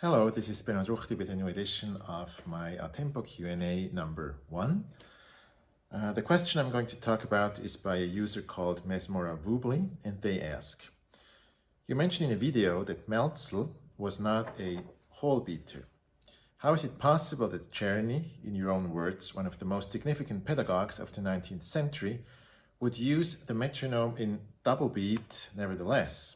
Hello, this is Bernhard Ruchti with a new edition of my Tempo Q&A number 1. The question I'm going to talk about is by a user called Mesmora Wubli, and they ask, you mentioned in a video that Melzel was not a whole beater. How is it possible that Czerny, in your own words, one of the most significant pedagogues of the 19th century, would use the metronome in double beat nevertheless?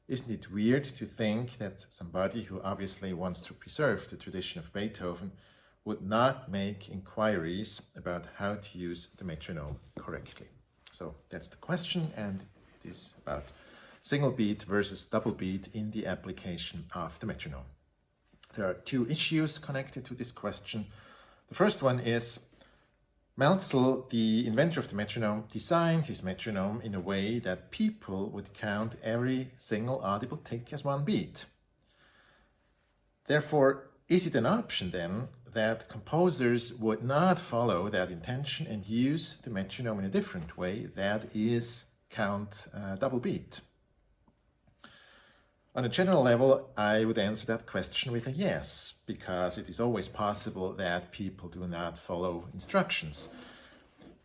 Isn't it weird to think that somebody who obviously wants to preserve the tradition of Beethoven would not make inquiries about how to use the metronome correctly? So that's the question, and it is about single beat versus double beat in the application of the metronome. There are two issues connected to this question. The first one is Melzel, the inventor of the metronome, designed his metronome in a way that people would count every single audible tick as one beat. Therefore, is it an option then that composers would not follow that intention and use the metronome in a different way, that is, count double beat? On a general level, I would answer that question with a yes, because it is always possible that people do not follow instructions.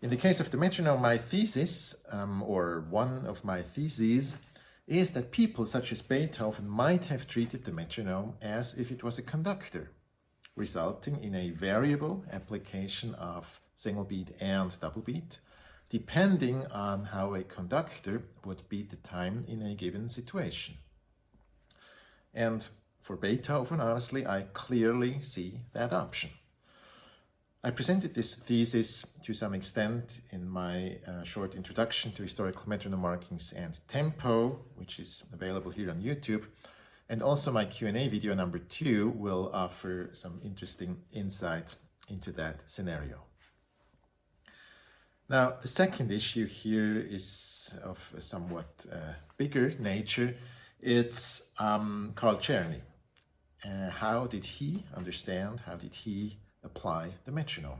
In the case of the metronome, my thesis, or one of my theses, is that people such as Beethoven might have treated the metronome as if it was a conductor, resulting in a variable application of single beat and double beat, depending on how a conductor would beat the time in a given situation. And for Beethoven, honestly, I clearly see that option. I presented this thesis to some extent in my short introduction to historical metronome markings and tempo, which is available here on YouTube. And also my Q&A video number 2 will offer some interesting insight into that scenario. Now, the second issue here is of a somewhat bigger nature. It's Carl Czerny. How did he understand, how did he apply the metronome?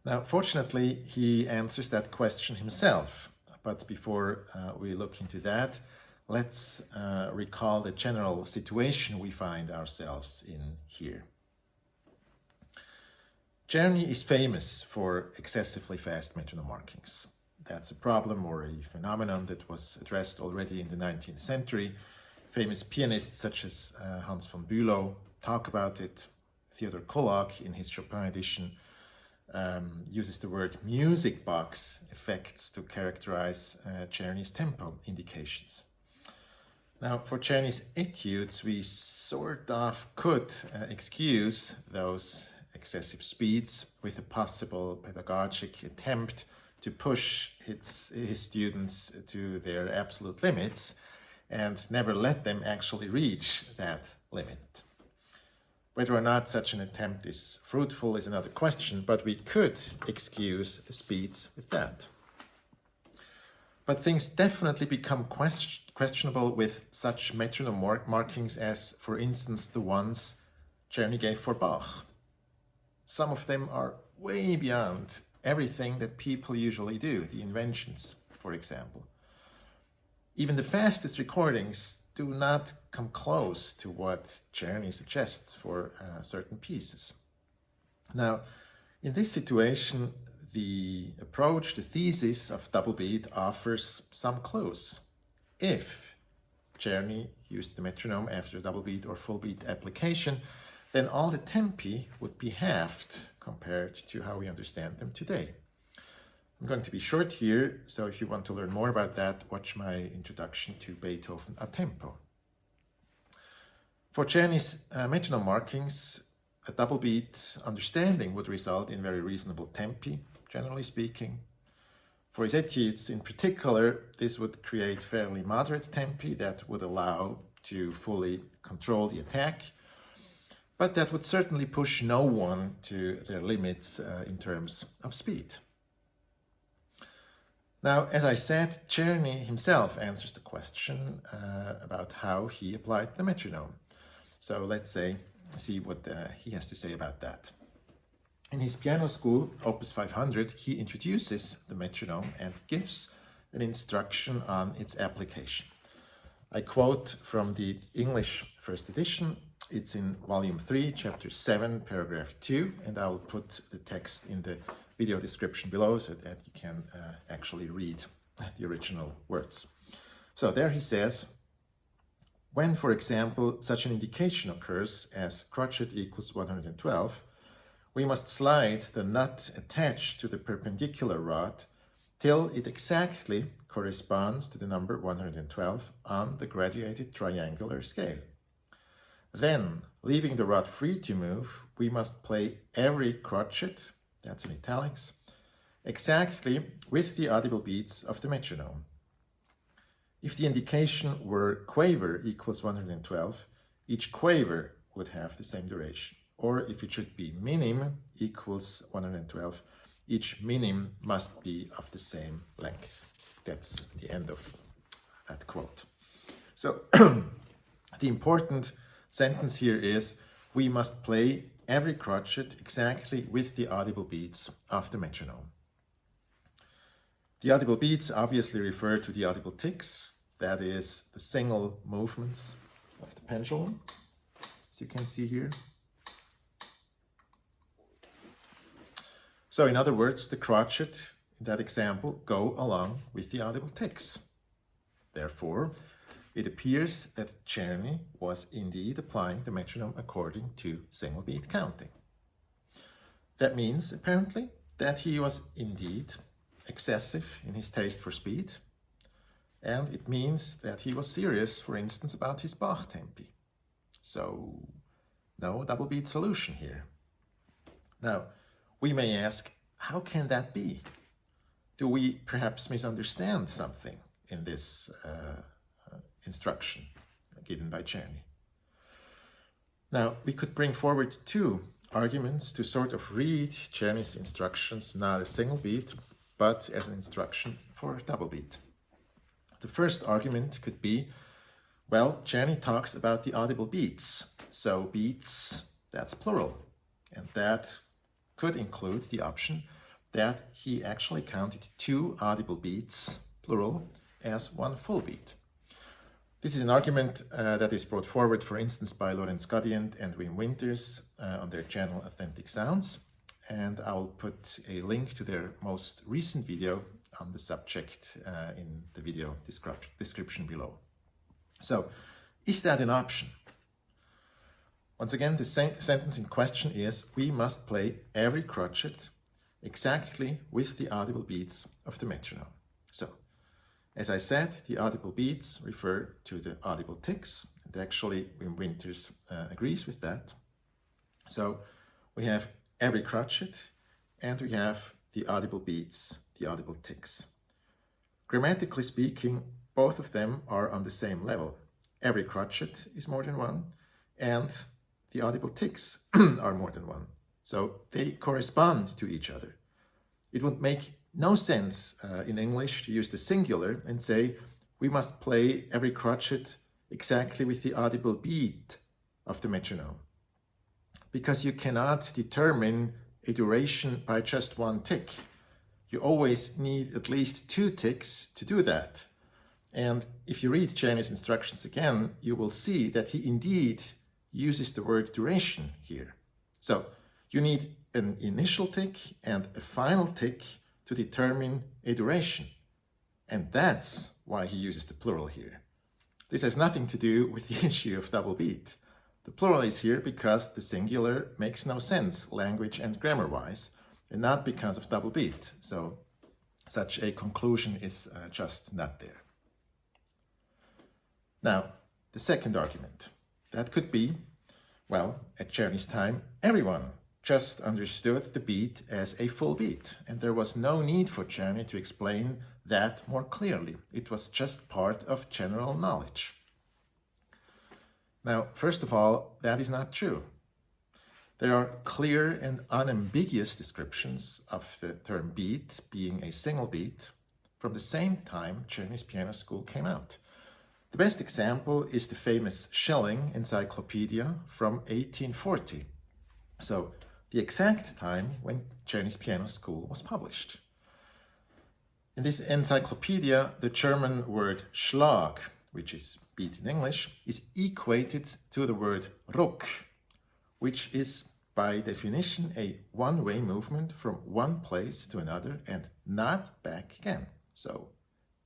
Now, fortunately, he answers that question himself. But before we look into that, let's recall the general situation we find ourselves in here. Czerny is famous for excessively fast metronome markings. That's a problem or a phenomenon that was addressed already in the 19th century. Famous pianists such as Hans von Bülow talk about it. Theodor Kollak, in his Chopin edition, uses the word music box effects to characterize Czerny's tempo indications. Now, for Czerny's etudes, we sort of could excuse those excessive speeds with a possible pedagogic attempt to push his students to their absolute limits and never let them actually reach that limit. Whether or not such an attempt is fruitful is another question, but we could excuse the speeds with that. But things definitely become questionable with such metronome markings as, for instance, the ones Czerny gave for Bach. Some of them are way beyond everything that people usually do, the inventions, for example. Even the fastest recordings do not come close to what Czerny suggests for certain pieces. Now, in this situation, the approach, the thesis of double beat offers some clues. If Czerny used the metronome after double beat or full beat application, then all the tempi would be halved compared to how we understand them today. I'm going to be short here, so if you want to learn more about that, watch my introduction to Beethoven a tempo. For Czerny's metronome markings, a double beat understanding would result in very reasonable tempi, generally speaking. For his etudes in particular, this would create fairly moderate tempi that would allow to fully control the attack, but that would certainly push no one to their limits in terms of speed. Now, as I said, Czerny himself answers the question about how he applied the metronome. So let's see what he has to say about that. In his piano school, Opus 500, he introduces the metronome and gives an instruction on its application. I quote from the English first edition. It's in volume 3, chapter 7, paragraph 2, and I will put the text in the video description below so that you can actually read the original words. So there he says, when, for example, such an indication occurs as crotchet equals 112, we must slide the nut attached to the perpendicular rod till it exactly corresponds to the number 112 on the graduated triangular scale. Then, leaving the rod free to move, we must play every crotchet, that's in italics, exactly with the audible beats of the metronome. If the indication were quaver equals 112, each quaver would have the same duration. Or if it should be minim equals 112, each minim must be of the same length. That's the end of that quote. So the important sentence here is, we must play every crotchet exactly with the audible beats of the metronome. The audible beats obviously refer to the audible ticks, that is the single movements of the pendulum, as you can see here. So in other words, the crotchet in that example go along with the audible ticks. Therefore, it appears that Czerny was indeed applying the metronome according to single beat counting. That means, apparently, that he was indeed excessive in his taste for speed, and it means that he was serious, for instance, about his Bach tempi. So, no double beat solution here. Now, we may ask, how can that be? Do we perhaps misunderstand something in this instruction given by Czerny? Now, we could bring forward two arguments to sort of read Czerny's instructions not as single beat, but as an instruction for double beat. The first argument could be, well, Czerny talks about the audible beats. So beats, that's plural. And that could include the option that he actually counted 2 audible beats, plural, as 1 full beat. This is an argument that is brought forward, for instance, by Lorenz Gradient and Wim Winters on their channel Authentic Sounds. And I will put a link to their most recent video on the subject in the video description below. So, is that an option? Once again, the sentence in question is, we must play every crotchet exactly with the audible beats of the metronome. So, as I said, the audible beats refer to the audible ticks, and actually Wim Winters agrees with that. So, we have every crotchet, and we have the audible beats, the audible ticks. Grammatically speaking, both of them are on the same level. Every crotchet is more than 1, and the audible ticks are more than 1. So they correspond to each other. It would make no sense in English to use the singular and say, we must play every crotchet exactly with the audible beat of the metronome. Because you cannot determine a duration by just 1 tick. You always need at least 2 ticks to do that. And if you read Czerny's instructions again, you will see that he indeed uses the word duration here. So you need an initial tick and a final tick to determine a duration. And that's why he uses the plural here. This has nothing to do with the issue of double beat. The plural is here because the singular makes no sense language and grammar-wise, and not because of double beat. So such a conclusion is just not there. Now, the second argument. That could be, well, at Czerny's time, everyone just understood the beat as a full beat, and there was no need for Czerny to explain that more clearly. It was just part of general knowledge. Now, first of all, that is not true. There are clear and unambiguous descriptions of the term beat being a single beat from the same time Czerny's piano school came out. The best example is the famous Schilling Encyclopädie from 1840. So, the exact time when Czerny's piano school was published. In this encyclopedia, the German word Schlag, which is beat in English, is equated to the word ruck, which is by definition a one-way movement from one place to another and not back again. So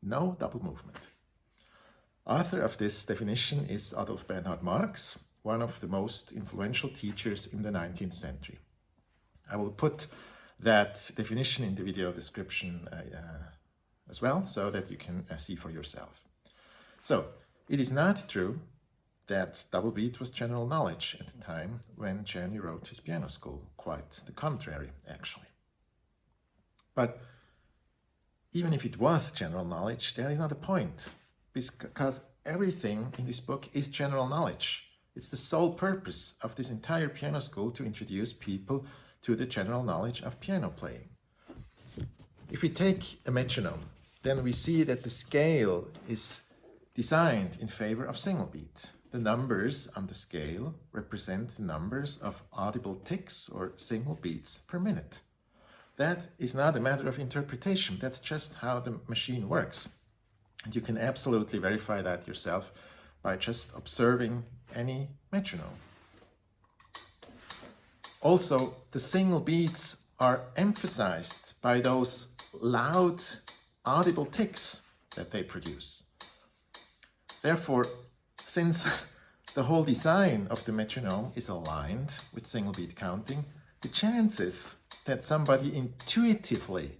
no double movement. Author of this definition is Adolf Bernhard Marx, one of the most influential teachers in the 19th century. I will put that definition in the video description as well, so that you can see for yourself. So, it is not true that double beat was general knowledge at the time when Czerny wrote his piano school. Quite the contrary, actually. But even if it was general knowledge, that is not the point, because everything in this book is general knowledge. It's the sole purpose of this entire piano school to introduce people to the general knowledge of piano playing. If we take a metronome, then we see that the scale is designed in favor of single beat. The numbers on the scale represent the numbers of audible ticks or single beats per minute. That is not a matter of interpretation, that's just how the machine works. And you can absolutely verify that yourself by just observing any metronome. Also, the single beats are emphasized by those loud audible ticks that they produce. Therefore, since the whole design of the metronome is aligned with single beat counting, the chances that somebody intuitively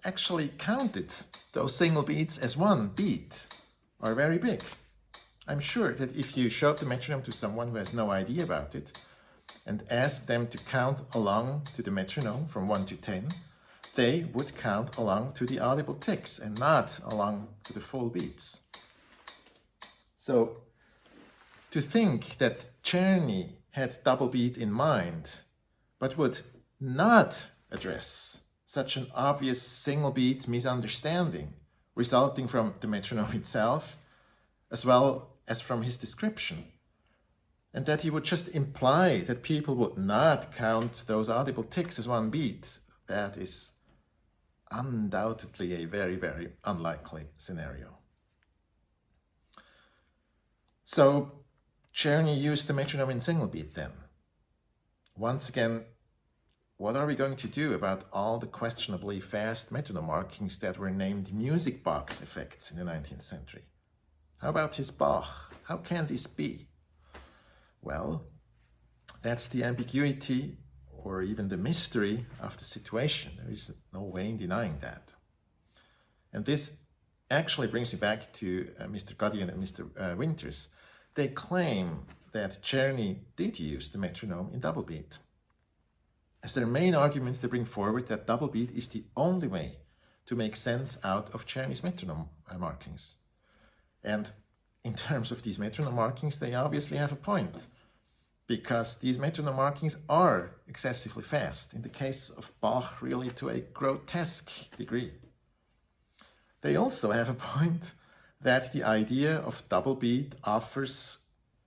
actually counted those single beats as one beat are very big. I'm sure that if you showed the metronome to someone who has no idea about it and asked them to count along to the metronome from 1 to 10, they would count along to the audible ticks and not along to the full beats. So, to think that Czerny had double beat in mind, but would not address such an obvious single beat misunderstanding resulting from the metronome itself, as well as from his description, and that he would just imply that people would not count those audible ticks as one beat, that is undoubtedly a very, very unlikely scenario. So, Czerny used the metronome in single beat then. Once again, what are we going to do about all the questionably fast metronome markings that were named music box effects in the 19th century? How about his Bach? How can this be? Well, that's the ambiguity or even the mystery of the situation. There is no way in denying that. And this actually brings me back to Mr. Godian and Mr. Winters. They claim that Czerny did use the metronome in double beat. As their main argument, they bring forward that double beat is the only way to make sense out of Czerny's metronome markings. And in terms of these metronome markings, they obviously have a point, because these metronome markings are excessively fast, in the case of Bach really to a grotesque degree. They also have a point that the idea of double beat offers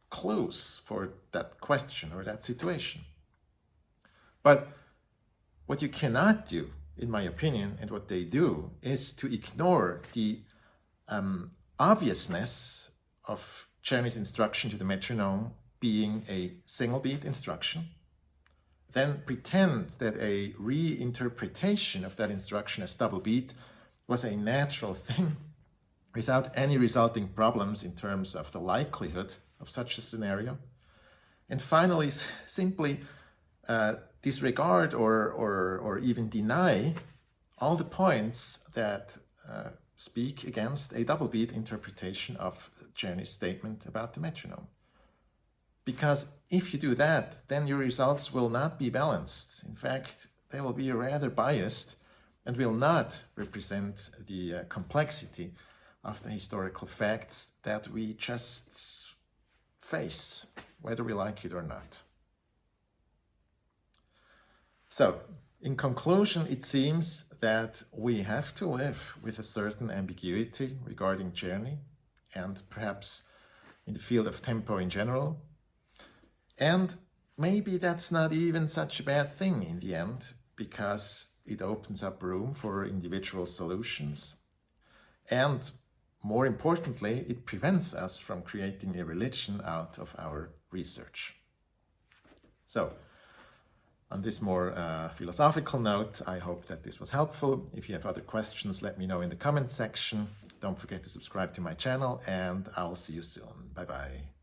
clues for that question or that situation. But what you cannot do, in my opinion, and what they do, is to ignore the obviousness of Czerny's instruction to the metronome being a single beat instruction, then pretend that a reinterpretation of that instruction as double beat was a natural thing without any resulting problems in terms of the likelihood of such a scenario. And finally, simply disregard or even deny all the points that speak against a double beat interpretation of Czerny's statement about the metronome. Because if you do that, then your results will not be balanced. In fact, they will be rather biased and will not represent the complexity of the historical facts that we just face, whether we like it or not. So, in conclusion, it seems that we have to live with a certain ambiguity regarding Czerny, and perhaps in the field of tempo in general. And maybe that's not even such a bad thing in the end, because it opens up room for individual solutions. And more importantly, it prevents us from creating a religion out of our research. So, on this more philosophical note, I hope that this was helpful. If you have other questions, let me know in the comment section. Don't forget to subscribe to my channel, and I'll see you soon. Bye-bye.